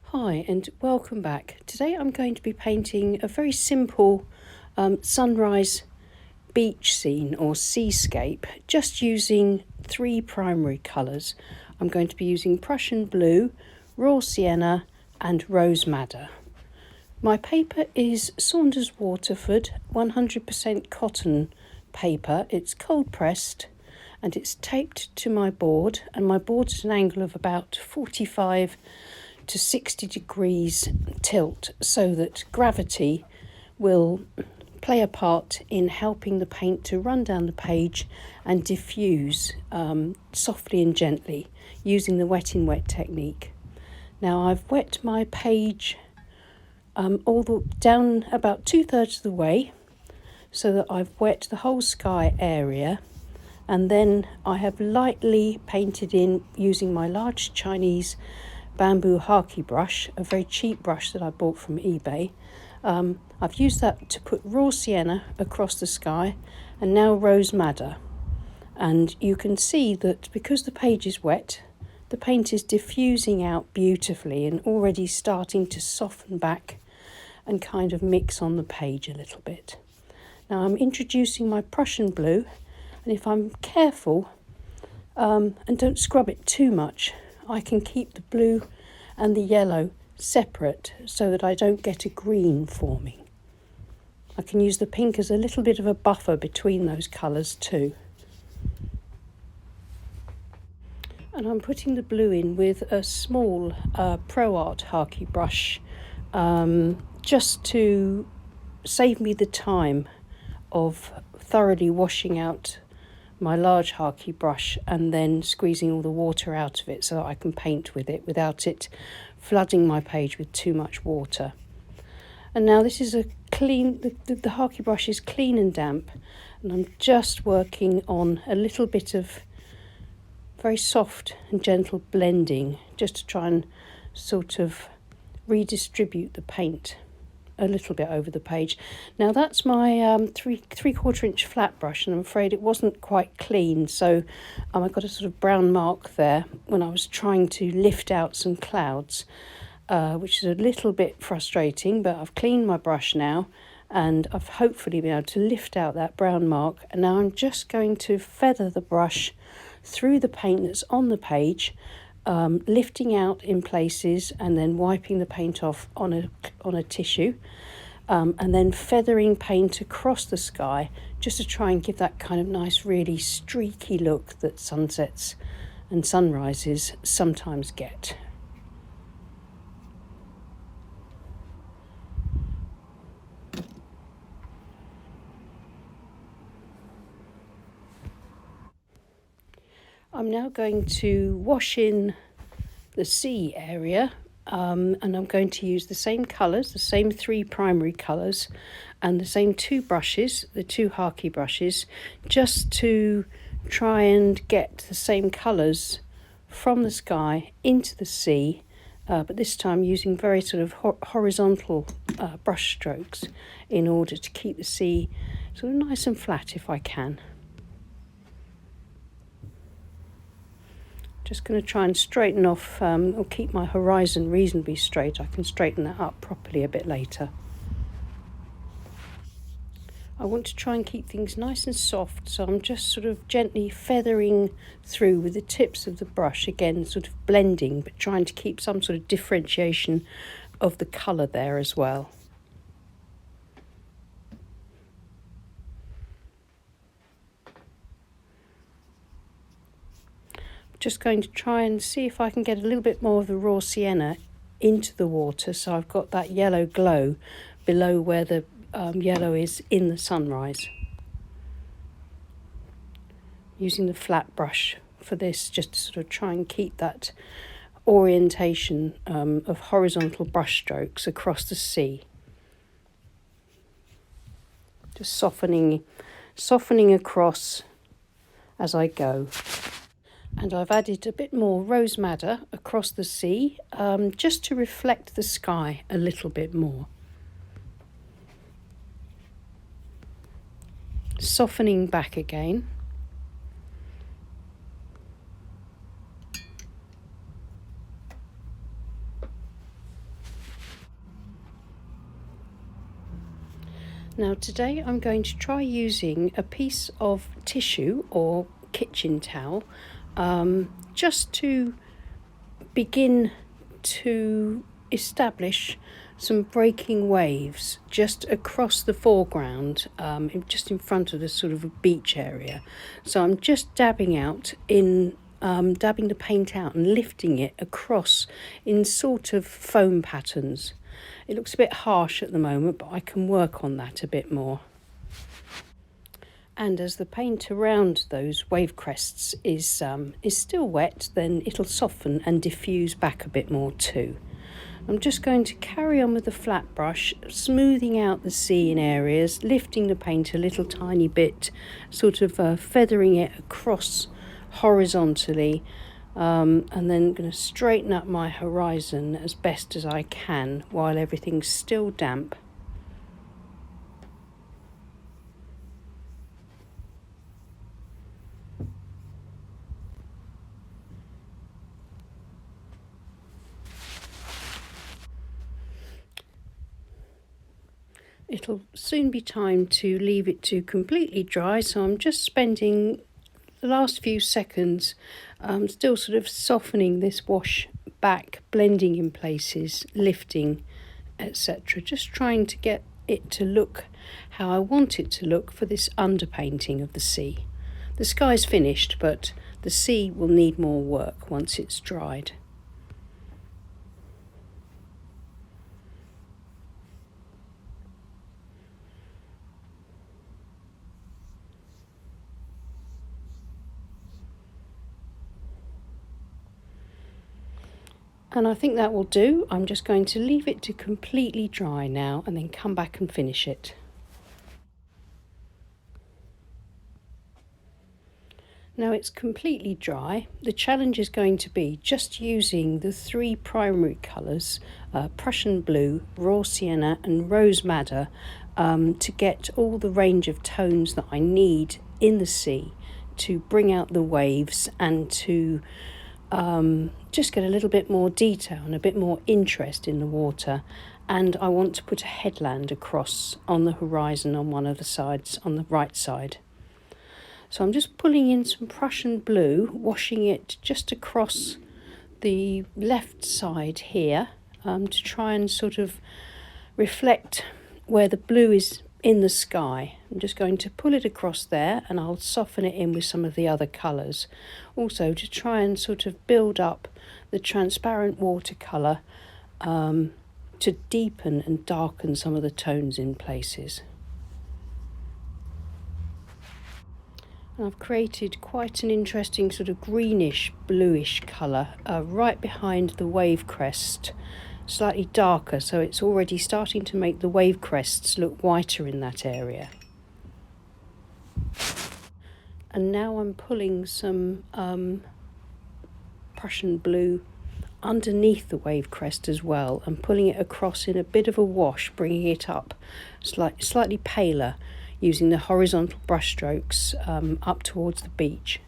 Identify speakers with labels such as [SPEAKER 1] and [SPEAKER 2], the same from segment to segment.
[SPEAKER 1] Hi and welcome back. Today I'm going to be painting a very simple sunrise beach scene or seascape, just using three primary colours. I'm going to be using Prussian blue, raw sienna and rose madder. My paper is Saunders Waterford 100% cotton paper. It's cold pressed and it's taped to my board, and my board's at an angle of about 45 to 60 degrees tilt, so that gravity will play a part in helping the paint to run down the page and diffuse softly and gently using the wet in wet technique. Now I've wet my page down about 2/3 of the way, so that I've wet the whole sky area, and then I have lightly painted in using my large Chinese bamboo haki brush, a very cheap brush that I bought from eBay. I've used that to put raw sienna across the sky, and now rose madder. And you can see that because the page is wet, the paint is diffusing out beautifully and already starting to soften back and kind of mix on the page a little bit. Now I'm introducing my Prussian blue, and if I'm careful and don't scrub it too much, I can keep the blue and the yellow separate so that I don't get a green forming. I can use the pink as a little bit of a buffer between those colours too. And I'm putting the blue in with a small Pro Art haki brush, just to save me the time of thoroughly washing out my large haki brush and then squeezing all the water out of it so that I can paint with it without it flooding my page with too much water. And now this is a clean, the haki brush is clean and damp, and I'm just working on a little bit of very soft and gentle blending, just to try and sort of redistribute the paint a little bit over the page. Now that's my 3/4 inch flat brush, and I'm afraid it wasn't quite clean, so I got a sort of brown mark there when I was trying to lift out some clouds, which is a little bit frustrating, but I've cleaned my brush now and I've hopefully been able to lift out that brown mark. And now I'm just going to feather the brush through the paint that's on the page, lifting out in places and then wiping the paint off on a tissue, and then feathering paint across the sky just to try and give that kind of nice, really streaky look that sunsets and sunrises sometimes get. I'm now going to wash in the sea area, and I'm going to use the same colours, the same three primary colours, and the same two brushes, the two haki brushes, just to try and get the same colours from the sky into the sea, but this time using very sort of horizontal brush strokes in order to keep the sea sort of nice and flat if I can. Just going to try and straighten off or keep my horizon reasonably straight. I can straighten that up properly a bit later. I want to try and keep things nice and soft, so I'm just sort of gently feathering through with the tips of the brush, again sort of blending but trying to keep some sort of differentiation of the colour there as well. Just going to try and see if I can get a little bit more of the raw sienna into the water, so I've got that yellow glow below where the yellow is in the sunrise. Using the flat brush for this, just to sort of try and keep that orientation of horizontal brush strokes across the sea. Just softening across as I go. And I've added a bit more rose madder across the sea, just to reflect the sky a little bit more. Softening back again. Now today I'm going to try using a piece of tissue or kitchen towel just to begin to establish some breaking waves just across the foreground, just in front of the sort of a beach area. So I'm just dabbing the paint out and lifting it across in sort of foam patterns. It looks a bit harsh at the moment, but I can work on that a bit more. And as the paint around those wave crests is still wet, then it'll soften and diffuse back a bit more too. I'm just going to carry on with the flat brush, smoothing out the sea in areas, lifting the paint a little tiny bit, sort of feathering it across horizontally, and then going to straighten up my horizon as best as I can while everything's still damp. It'll soon be time to leave it to completely dry, so I'm just spending the last few seconds still sort of softening this wash back, blending in places, lifting, etc. Just trying to get it to look how I want it to look for this underpainting of the sea. The sky's finished, but the sea will need more work once it's dried. And I think that will do. I'm just going to leave it to completely dry now and then come back and finish it. Now it's completely dry. The challenge is going to be just using the three primary colours, Prussian blue, raw sienna and rose madder, to get all the range of tones that I need in the sea to bring out the waves and to just get a little bit more detail and a bit more interest in the water. And I want to put a headland across on the horizon on one of the sides, on the right side. So I'm just pulling in some Prussian blue, washing it just across the left side here, to try and sort of reflect where the blue is in the sky. I'm just going to pull it across there and I'll soften it in with some of the other colours. Also to try and sort of build up the transparent watercolour to deepen and darken some of the tones in places. And I've created quite an interesting sort of greenish bluish colour right behind the wave crest, slightly darker, so it's already starting to make the wave crests look whiter in that area. And now I'm pulling some Prussian blue underneath the wave crest as well and pulling it across in a bit of a wash, bringing it up slightly paler, using the horizontal brush strokes up towards the beach.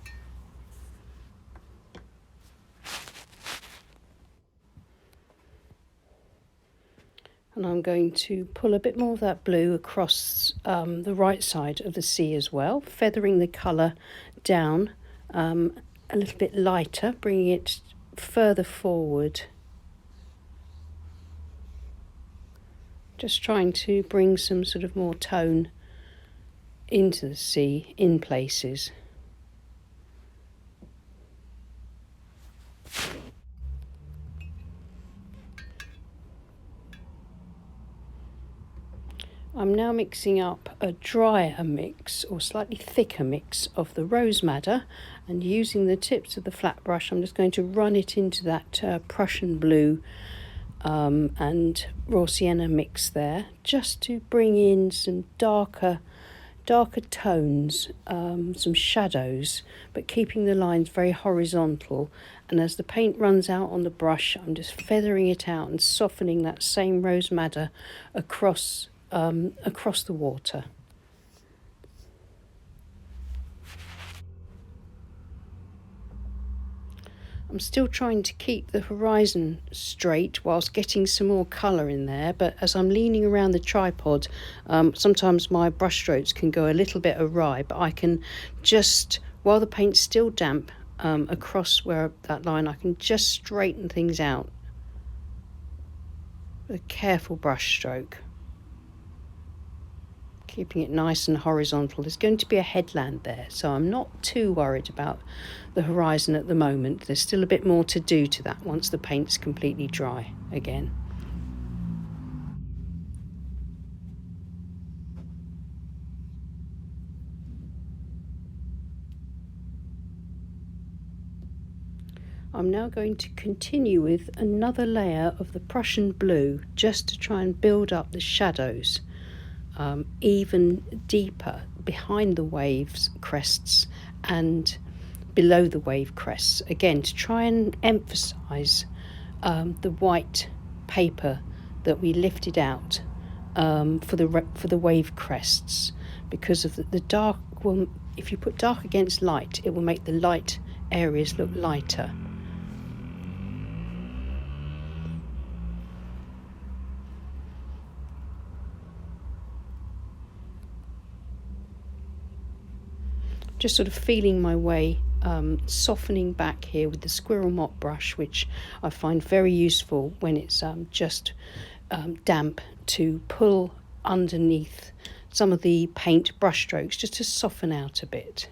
[SPEAKER 1] And I'm going to pull a bit more of that blue across the right side of the sea as well, feathering the colour down a little bit lighter, bringing it further forward. Just trying to bring some sort of more tone into the sea in places. I'm now mixing up a drier mix or slightly thicker mix of the rose madder, and using the tips of the flat brush I'm just going to run it into that Prussian blue and raw sienna mix there, just to bring in some darker tones, some shadows, but keeping the lines very horizontal. And as the paint runs out on the brush, I'm just feathering it out and softening that same rose madder across the water. I'm still trying to keep the horizon straight whilst getting some more colour in there, but as I'm leaning around the tripod, sometimes my brush strokes can go a little bit awry, but I can just, while the paint's still damp, across where that line, I can just straighten things out with a careful brush stroke, keeping it nice and horizontal. There's going to be a headland there, so I'm not too worried about the horizon at the moment. There's still a bit more to do to that once the paint's completely dry again. I'm now going to continue with another layer of the Prussian blue just to try and build up the shadows even deeper behind the waves crests and below the wave crests, again to try and emphasize the white paper that we lifted out for the wave crests, because of the dark. Well, if you put dark against light, it will make the light areas look lighter. Just sort of feeling my way, softening back here with the squirrel mop brush, which I find very useful when it's just damp, to pull underneath some of the paint brush strokes just to soften out a bit.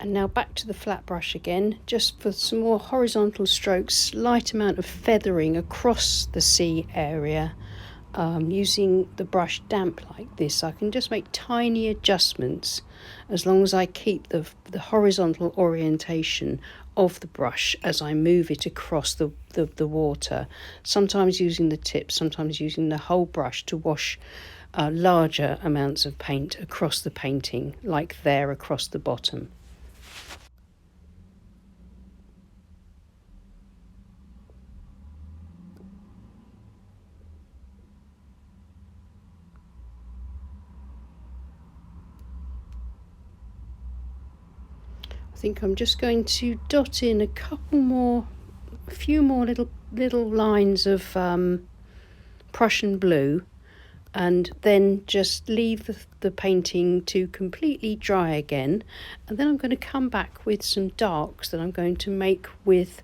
[SPEAKER 1] And now back to the flat brush again, just for some more horizontal strokes, slight amount of feathering across the sea area. Using the brush damp like this, I can just make tiny adjustments as long as I keep the horizontal orientation of the brush as I move it across the water, sometimes using the tip, sometimes using the whole brush to wash larger amounts of paint across the painting, like there across the bottom. I think I'm just going to dot in a few more little lines of Prussian blue, and then just leave the painting to completely dry again. And then I'm going to come back with some darks that I'm going to make with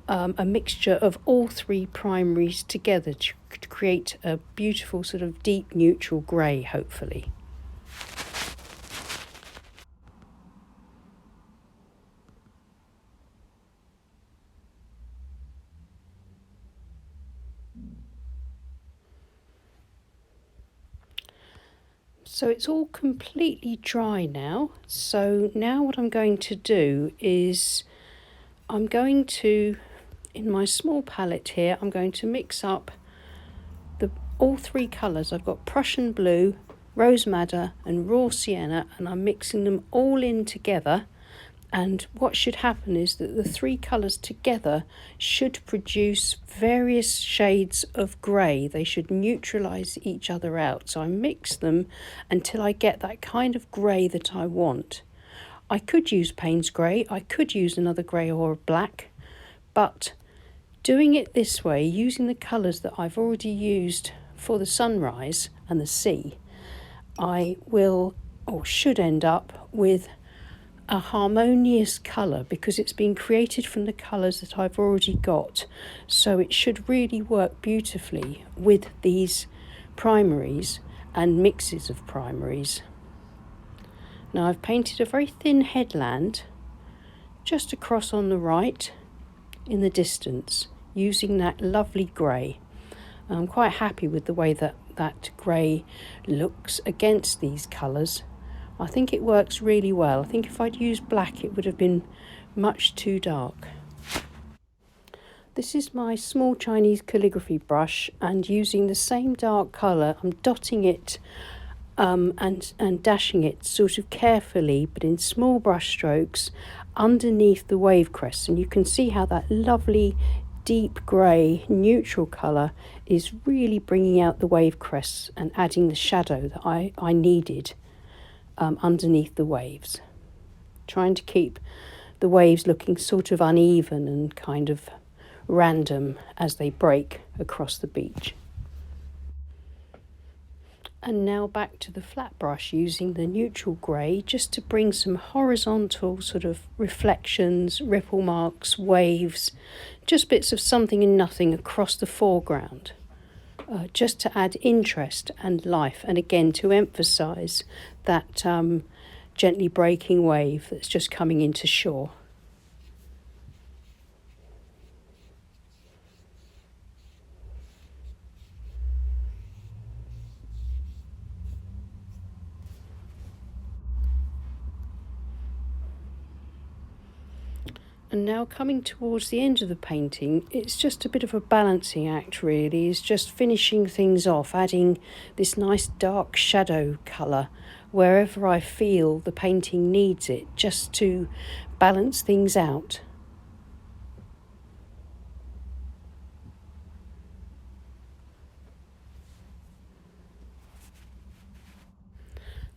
[SPEAKER 1] a mixture of all three primaries together to create a beautiful sort of deep neutral grey, hopefully. So it's all completely dry now. So now what I'm going to do is I'm going to, in my small palette here, I'm going to mix up all three colours. I've got Prussian blue, rose madder and raw sienna, and I'm mixing them all in together. And what should happen is that the three colours together should produce various shades of grey. They should neutralise each other out. So I mix them until I get that kind of grey that I want. I could use Payne's grey, I could use another grey or a black, but doing it this way, using the colours that I've already used for the sunrise and the sea, I will, or should end up with a harmonious colour, because it's been created from the colours that I've already got. So it should really work beautifully with these primaries and mixes of primaries. Now I've painted a very thin headland just across on the right in the distance using that lovely grey. I'm quite happy with the way that grey looks against these colours. I think it works really well. I think if I'd used black it would have been much too dark. This is my small Chinese calligraphy brush, and using the same dark colour I'm dotting it and dashing it sort of carefully but in small brush strokes underneath the wave crests, and you can see how that lovely deep grey neutral colour is really bringing out the wave crests and adding the shadow that I needed underneath the waves. Trying to keep the waves looking sort of uneven and kind of random as they break across the beach. And now back to the flat brush, using the neutral grey just to bring some horizontal sort of reflections, ripple marks, waves, just bits of something and nothing across the foreground, just to add interest and life, and again to emphasise that gently breaking wave that's just coming into shore. And now coming towards the end of the painting, it's just a bit of a balancing act really. It's just finishing things off, adding this nice dark shadow colour wherever I feel the painting needs it, just to balance things out.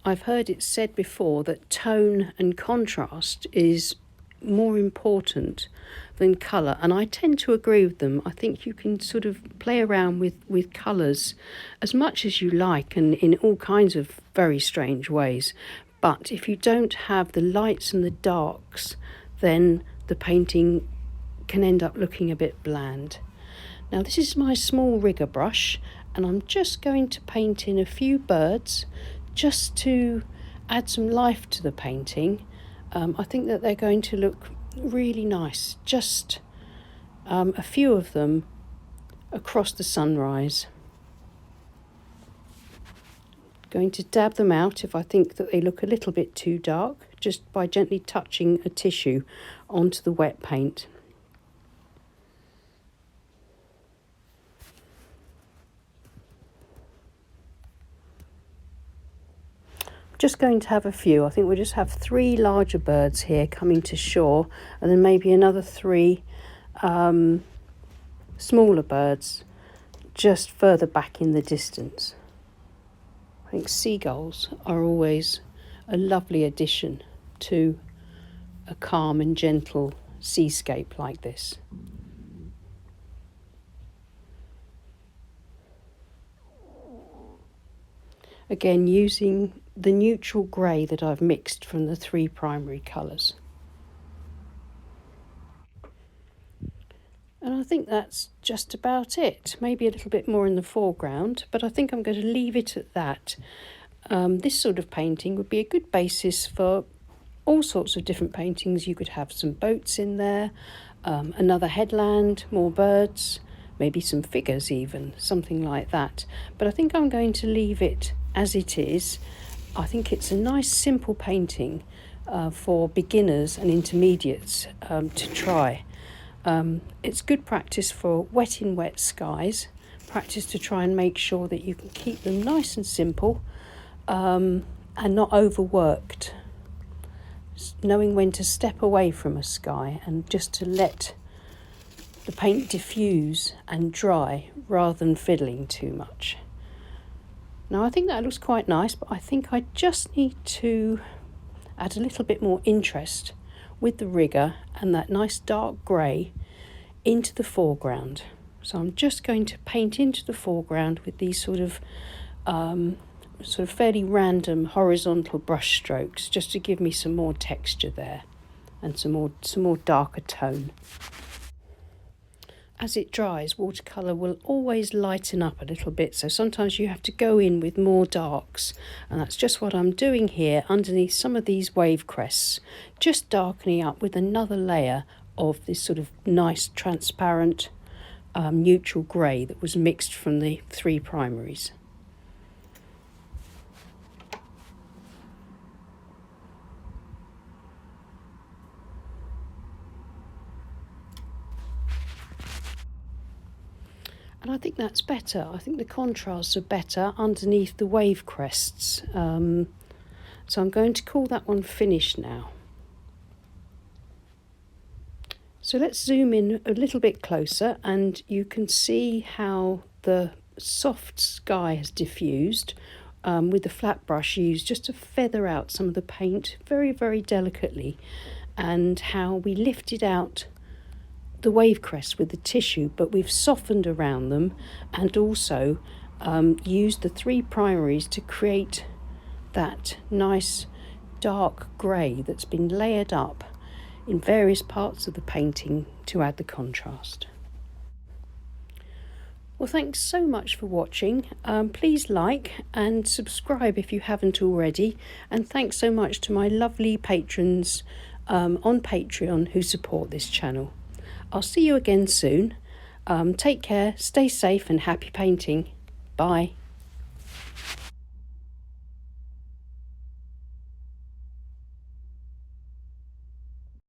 [SPEAKER 1] I've heard it said before that tone and contrast is more important than colour, and I tend to agree with them. I think you can sort of play around with colours as much as you like and in all kinds of very strange ways, but if you don't have the lights and the darks, then the painting can end up looking a bit bland. Now this is my small rigger brush, and I'm just going to paint in a few birds just to add some life to the painting. I think that they're going to look really nice, just a few of them across the sunrise. Going to dab them out if I think that they look a little bit too dark, just by gently touching a tissue onto the wet paint. Just going to have a few. I think we'll just have 3 larger birds here coming to shore, and then maybe another 3 smaller birds just further back in the distance. I think seagulls are always a lovely addition to a calm and gentle seascape like this. Again, using the neutral grey that I've mixed from the 3 primary colours. And I think that's just about it. Maybe a little bit more in the foreground, but I think I'm going to leave it at that. This sort of painting would be a good basis for all sorts of different paintings. You could have some boats in there, another headland, more birds, maybe some figures even, something like that. But I think I'm going to leave it as it is. I think it's a nice simple painting for beginners and intermediates to try. It's good practice for wet in wet skies, practice to try and make sure that you can keep them nice and simple and not overworked. Knowing when to step away from a sky and just to let the paint diffuse and dry rather than fiddling too much. Now I think that looks quite nice, but I think I just need to add a little bit more interest with the rigger and that nice dark grey into the foreground. So I'm just going to paint into the foreground with these sort of fairly random horizontal brush strokes, just to give me some more texture there and some more darker tone. As it dries, watercolour will always lighten up a little bit, so sometimes you have to go in with more darks, and that's just what I'm doing here underneath some of these wave crests, just darkening up with another layer of this sort of nice transparent neutral grey that was mixed from the 3 primaries. And I think that's better. I think the contrasts are better underneath the wave crests. So I'm going to call that one finished now. So let's zoom in a little bit closer, and you can see how the soft sky has diffused with the flat brush used just to feather out some of the paint very, very delicately. and how we lifted out the wave crest with the tissue, but we've softened around them and also used the 3 primaries to create that nice dark grey that's been layered up in various parts of the painting to add the contrast. Well, thanks so much for watching. Please like and subscribe if you haven't already, and thanks so much to my lovely patrons on Patreon who support this channel. I'll see you again soon. Take care, stay safe and happy painting. Bye.